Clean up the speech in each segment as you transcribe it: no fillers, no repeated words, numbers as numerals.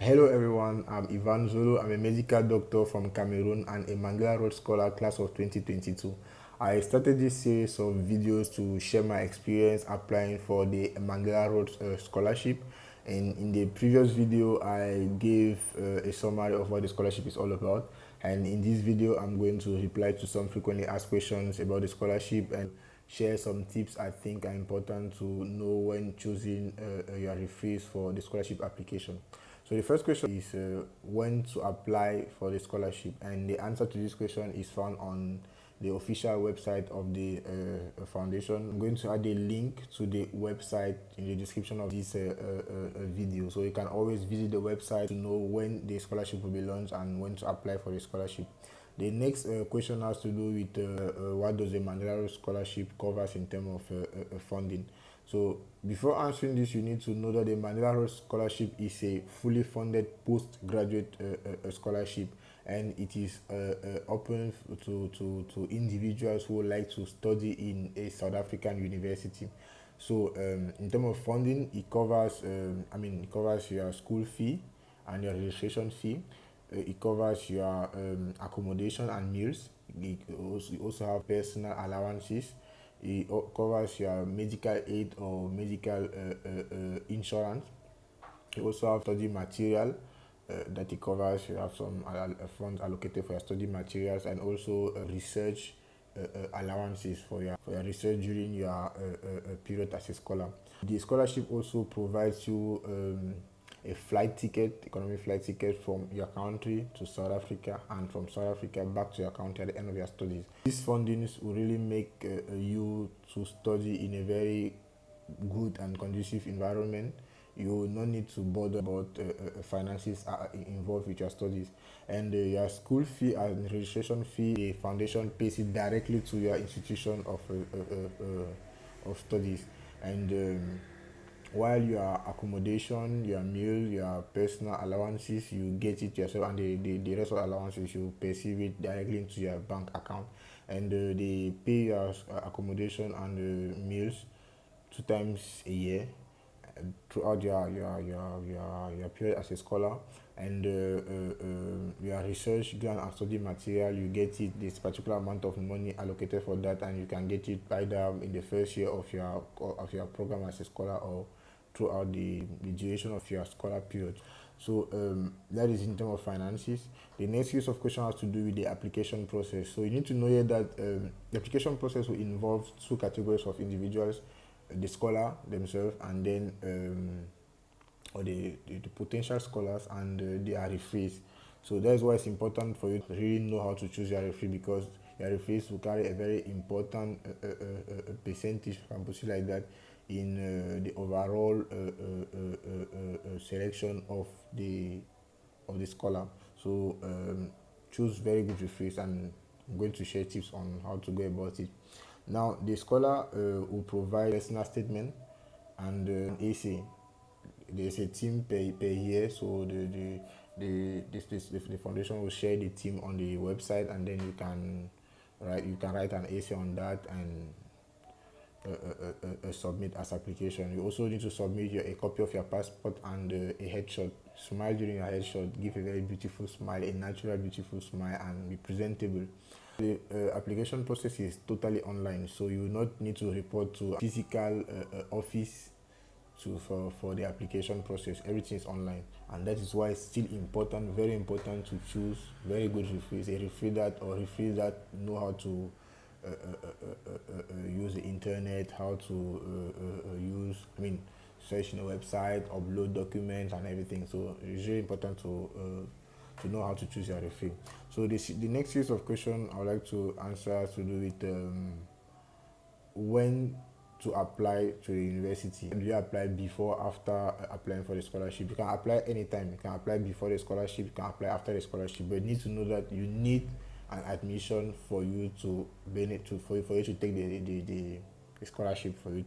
Hello everyone, I'm Ivan Zulu. I'm a medical doctor from Cameroon and a Mandela Rhodes Scholar class of 2022. I started this series of videos to share my experience applying for the Mandela Rhodes Scholarship. And in the previous video, I gave a summary of what the scholarship is all about. And in this video, I'm going to reply to some frequently asked questions about the scholarship and share some tips I think are important to know when choosing your referees for the scholarship application. So the first question is when to apply for the scholarship, and the answer to this question is found on the official website of the foundation. I'm going to add a link to the website in the description of this video, so you can always visit the website to know when the scholarship will be launched and when to apply for the scholarship. The next question has to do with what does the Mandela Rhodes Scholarship covers in terms of funding. So before answering this, you need to know that the Mandela Rhodes Scholarship is a fully funded postgraduate scholarship, and it is open to individuals who would like to study in a South African university. So in terms of funding, it covers, it covers your school fee and your registration fee. It covers your accommodation and meals. You also have personal allowances. It covers your medical aid or medical insurance. You also have study material that it covers. You have some funds allocated for your study materials, and also research allowances for your research during your period as a scholar. The scholarship also provides you a flight ticket, economic flight ticket from your country to South Africa, and from South Africa back to your country at the end of your studies. These fundings will really make you to study in a very good and conducive environment. You will not need to bother about finances are involved with your studies, and your school fee and registration fee, the foundation pays it directly to your institution of studies. And while your accommodation, your meal, your personal allowances, you get it yourself, and the rest of the allowances you perceive it directly into your bank account. And they pay your accommodation and meals 2 times a year throughout your period as a scholar. And your research grant and study material, you get it this particular amount of money allocated for that, and you can get it either in the first year of your program as a scholar, or throughout the duration of your scholar period. So that is in terms of finances. The next series of question has to do with the application process. So you need to know here that the application process will involve two categories of individuals: the scholar themselves, and then or the potential scholars and their referees. So that's why it's important for you to really know how to choose your referee, because your referees will carry a very important percentage, if I can put it like that, in the overall selection of the scholar. So choose very good referees, and I'm going to share tips on how to go about it. Now, the scholar will provide personal statement and essay. There's a team per year, so the foundation will share the team on the website, and then you can write an essay on that and submit as application. You also need to submit a copy of your passport and a headshot. Smile during your headshot, give a very beautiful smile, a natural beautiful smile, and be presentable. The application process is totally online, so you will not need to report to a physical office for the application process. Everything is online, and that is why it's still important, very important, to choose very good referees, a referee that know how to use the internet, how to search in a website, upload documents and everything. So it's really important to know how to choose your referee. So the next series of questions I would like to answer has to do with when to apply to the university. Do you apply before or after applying for the scholarship? You can apply anytime. You can apply before the scholarship, you can apply after the scholarship, but you need to know that you need an admission for you to for you to take the scholarship. For you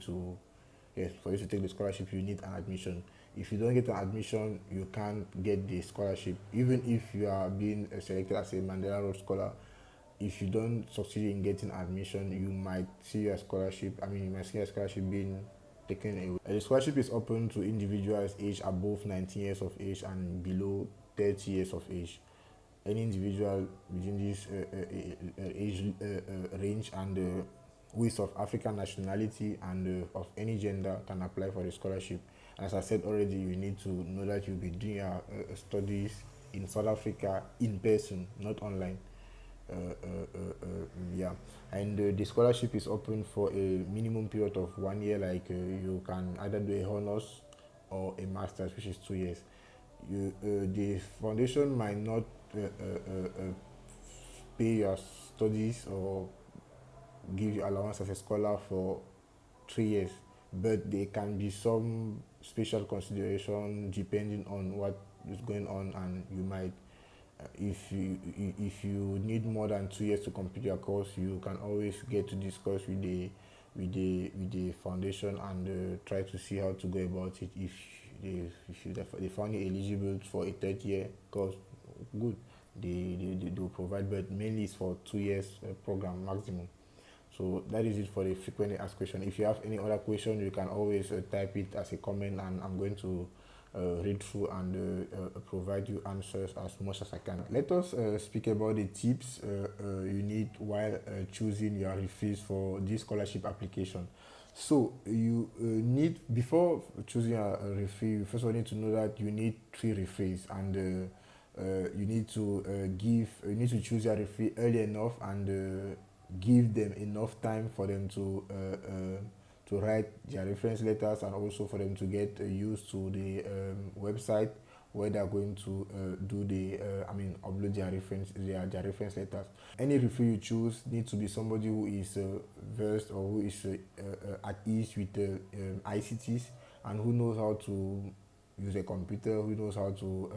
to take the scholarship, you need an admission. If you don't get an admission, you can't get the scholarship. Even if you are being selected as a Mandela Rhodes Scholar, if you don't succeed in getting admission, you might see your scholarship being taken away. The scholarship is open to individuals aged above 19 years of age and below 30 years of age. Any individual within this age range and who is of African nationality and of any gender can apply for the scholarship. As I said already, you need to know that you'll be doing your studies in South Africa in person, not online. Yeah, and the scholarship is open for a minimum period of 1 year. Like you can either do a honors or a master's, which is 2 years. The foundation might not pay your studies or give you allowance as a scholar for 3 years, but there can be some special consideration depending on what is going on, and you might, if you need more than 2 years to complete your course, you can always get to discuss with the foundation and try to see how to go about it. If they found you eligible for a third year course, good, they will provide, but mainly it's for 2 years program maximum. So that is it for the frequently asked question. If you have any other question, you can always type it as a comment, and I'm going to read through and provide you answers as much as I can. Let us speak about the tips you need while choosing your referees for this scholarship application. So you need, before choosing a referee, you first of all need to know that you need 3 referees, and you need to choose your referee early enough and give them enough time for them to write their reference letters, and also for them to get used to the website where they are going to upload their reference letters. Any referee you choose needs to be somebody who is versed, or who is at ease with ICTs, and who knows how to use a computer, who knows how to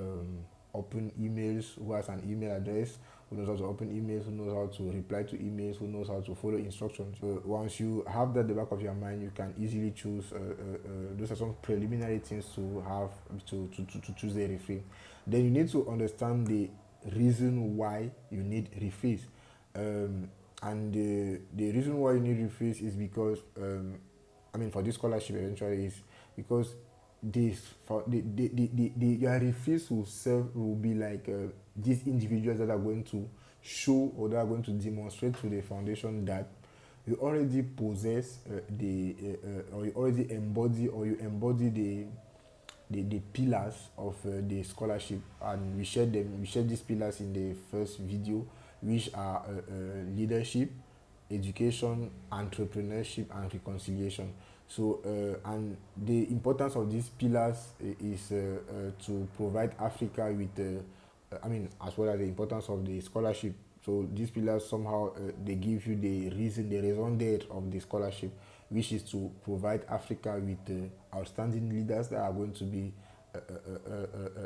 open emails, who has an email address, who knows how to open emails, who knows how to reply to emails, who knows how to follow instructions. Once you have that at the back of your mind, you can easily choose. Those are some preliminary things to have to choose a referee. Then you need to understand the reason why you need referees. And the reason why you need referees is because, for this scholarship eventually, is because this for the your referees will be like these individuals that are going to show, or that are going to demonstrate to the foundation that you already possess or you already embody, or you embody the pillars of the scholarship. And we shared these pillars in the first video, which are leadership, education, entrepreneurship, and reconciliation. So and the importance of these pillars is to provide Africa with as well as the importance of the scholarship. So these pillars somehow they give you the raison d'etre of the scholarship, which is to provide Africa with outstanding leaders that are going to be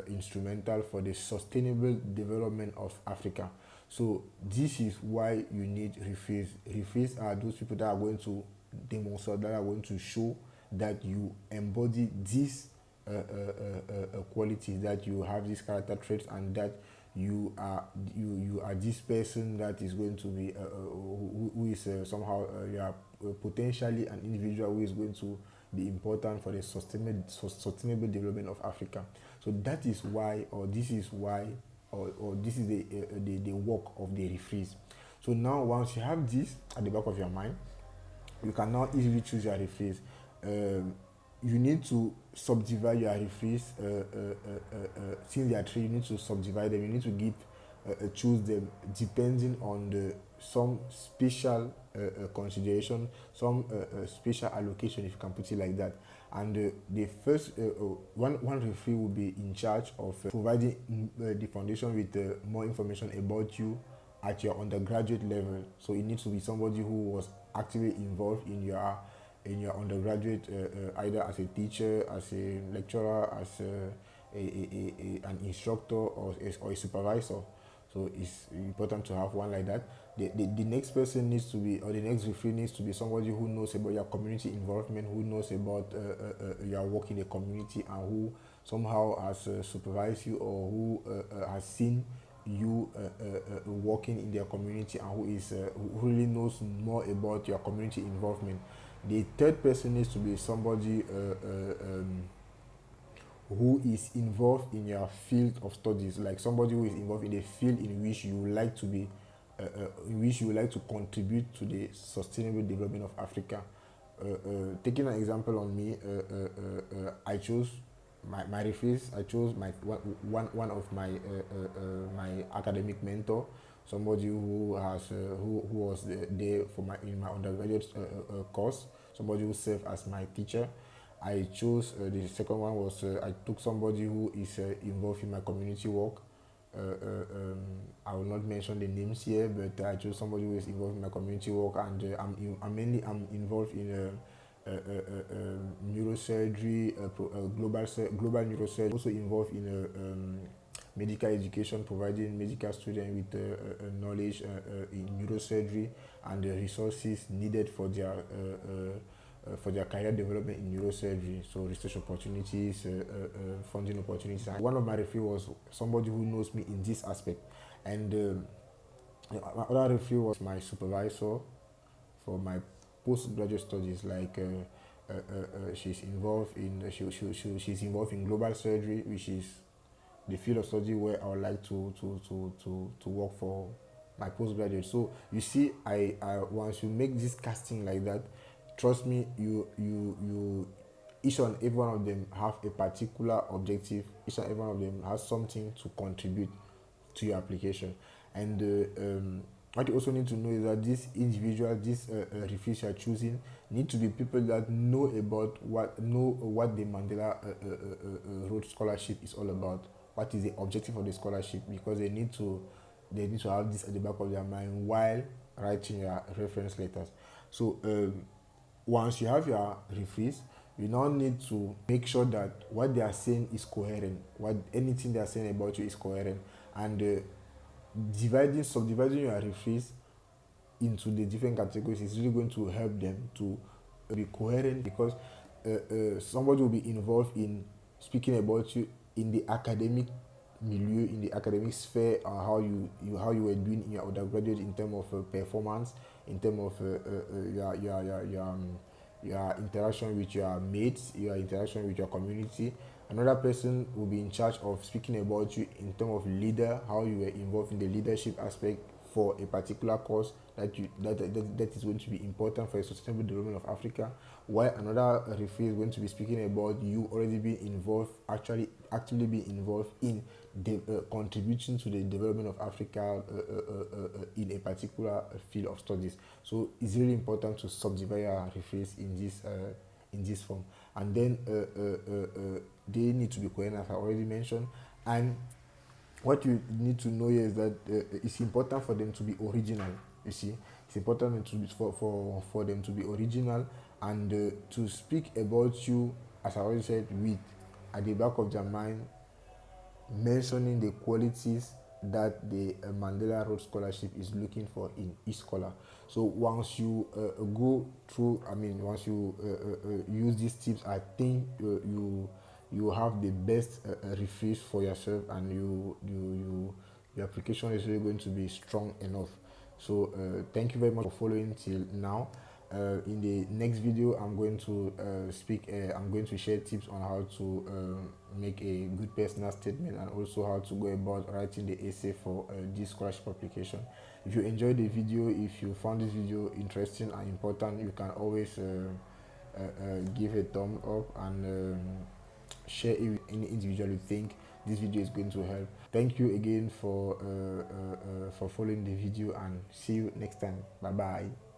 instrumental for the sustainable development of Africa. So this is why you need referees. Referees are those people that are going to demonstrate, that are going to show that you embody these qualities, that you have these character traits, and that you are this person that is going to be who is somehow you are potentially an individual who is going to be important for the sustainable development of Africa. So that is why, or this is why, or this is the work of the referees. So now, once you have this at the back of your mind, you can now easily choose your referees. You need to subdivide your referees. Since there are 3, you need to subdivide them. You need to choose them depending on some special consideration, some special allocation, if you can put it like that. And the first one referee will be in charge of providing the foundation with more information about you at your undergraduate level. So it needs to be somebody who was actively involved in your undergraduate, either as a teacher, as a lecturer, as an instructor, or a supervisor. So it's important to have one like that. The next person needs to be, or the next referee needs to be somebody who knows about your community involvement, who knows about your work in the community, and who somehow has supervised you, or who has seen you working in their community, and who really knows more about your community involvement. The third person needs to be somebody who is involved in your field of studies, like somebody who is involved in a field in which you would like to be, in which you would like to contribute to the sustainable development of Africa. Taking an example on me, I chose my referees. I chose my one of my my academic mentor, somebody who has who was there for my in my undergraduate course, somebody who served as my teacher. I chose the second one was I took somebody who is involved in my community work. I will not mention the names here, but I chose somebody who is involved in my community work, and I'm involved in neurosurgery, global neurosurgery. Also involved in medical education, providing medical students with knowledge in neurosurgery and the resources needed for their career development in neurosurgery, so research opportunities, funding opportunities. And one of my referee was somebody who knows me in this aspect, and my other referee was my supervisor for my postgraduate studies. Like she's involved in she's involved in global surgery, which is the field of study where I would like to work for my postgraduate. So you see, I once you make this casting like that, trust me, you each and every one of them have a particular objective. Each and every one of them has something to contribute to your application. And what you also need to know is that these individuals, these refugees you are choosing, need to be people that know what the Mandela Rhodes Scholarship is all about. What is the objective of the scholarship? Because they need to have this at the back of their mind while writing your reference letters. So once you have your referees, you now need to make sure that what they are saying is coherent. What anything they are saying about you is coherent, and subdividing your referees into the different categories is really going to help them to be coherent, because somebody will be involved in speaking about you in the academic milieu, in the academic sphere, how you were doing in your undergraduate in terms of performance, in terms of your interaction with your mates, your interaction with your community. Another person will be in charge of speaking about you in terms of leader, how you were involved in the leadership aspect for a particular cause that is going to be important for the sustainable development of Africa. While another referee is going to be speaking about you already being involved, actively being involved in contributing to the development of Africa in a particular field of studies. So it's really important to subdivide your referees in this form, and then they need to be coherent, as I already mentioned. And what you need to know here is that it's important for them to be original. You see, it's important for them to be original, and to speak about you, as I already said, with at the back of their mind, mentioning the qualities that the Mandela Rhodes Scholarship is looking for in each scholar. So once you once you use these tips, I think you have the best referees for yourself, and your application is really going to be strong enough. So thank you very much for following till now. In the next video, I'm going to share tips on how to make a good personal statement, and also how to go about writing the essay for this scholarship application. If you enjoyed the video, if you found this video interesting and important, you can always give a thumb up, and share it with any individual you think this video is going to help. Thank you again for following the video, and see you next time. Bye bye.